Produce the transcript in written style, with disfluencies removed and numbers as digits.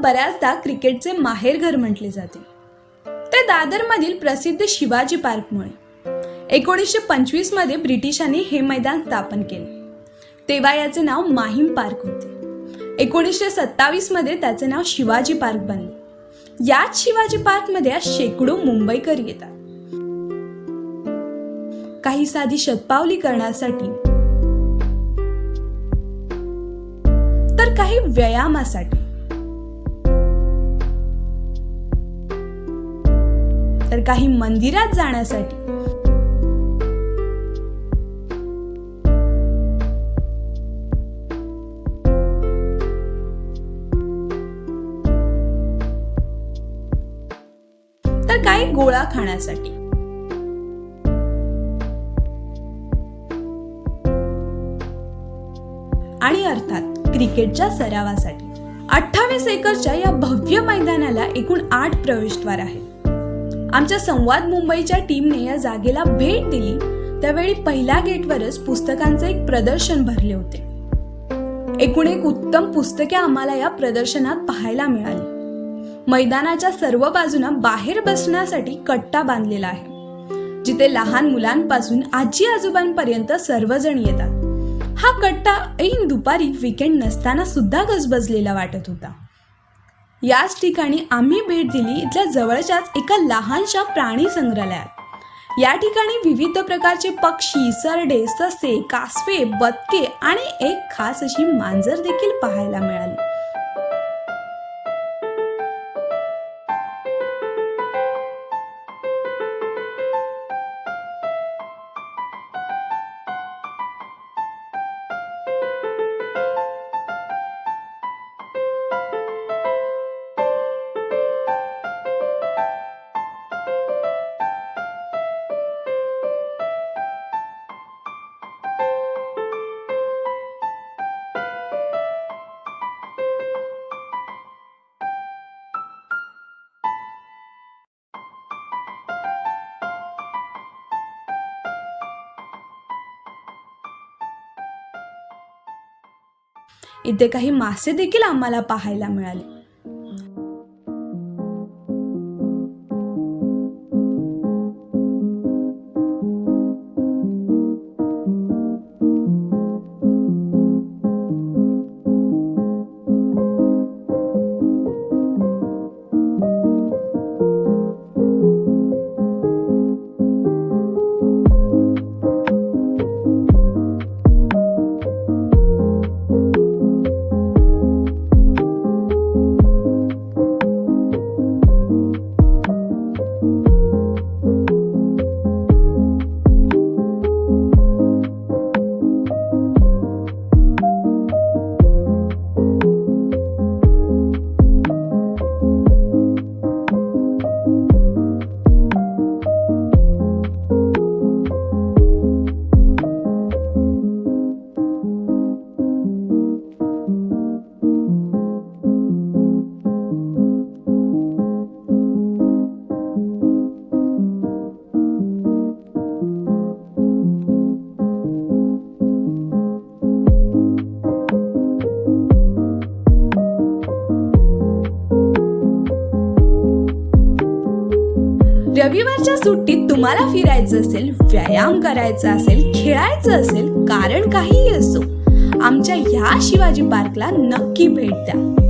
बऱ्याचदा क्रिकेटचे माहेरघर म्हटले जाते, ते दादरमधील प्रसिद्ध शिवाजी पार्कमुळे. 1925 मध्ये ब्रिटिशांनी हे मैदान स्थापन केले. तेव्हा याचे नाव माहीम पार्क होते. 1927 मध्ये त्याचे नाव शिवाजी पार्क बनले. याच शिवाजी पार्क मध्ये शेकडो मुंबईकर येतात, काही साधी शतपावली करण्यासाठी तर काही व्यायामासाठी तर काही मंदिरात जाण्यासाठी. तर काही गोळा खाण्यासाठी. आणि अर्थात क्रिकेटच्या सरावासाठी. 28 एकरच्या या भव्य मैदानाला एकूण 8 प्रवेशद्वार आहेत. आमच्या संवाद मुंबईच्या टीमने या जागेला भेट दिली त्यावेळी पहिल्या गेटवरच पुस्तकांचे एक प्रदर्शन भरले होते. एकूण एक उत्तम पुस्तके आम्हाला या प्रदर्शनात पाहायला मिळाली. मैदानाच्या सर्व बाजूंना बाहेर बसण्यासाठी कट्टा बांधलेला आहे, जिथे लहान मुलांपासून आजी आजोबांपर्यंत सर्वजण येतात. हा कट्टा ऐन दुपारी वीकेंड नसताना सुद्धा गजबजलेला वाटत होता. याच ठिकाणी आम्ही भेट दिली इथल्या जवळच्याच एका लहानशा प्राणी संग्रहालयात. या ठिकाणी विविध प्रकारचे पक्षी, सरडे, ससे, कासवे, बदके आणि एक खास अशी मांजर देखील पाहायला मिळाली. इथे काही मासे देखील आम्हाला पाहायला मिळाले. रविवारच्या सुट्टीत तुम्हाला फिरायचं असेल, व्यायाम करायचा असेल, खेळायचं असेल, कारण काहीही असो, आमच्या ह्या शिवाजी पार्कला नक्की भेट द्या.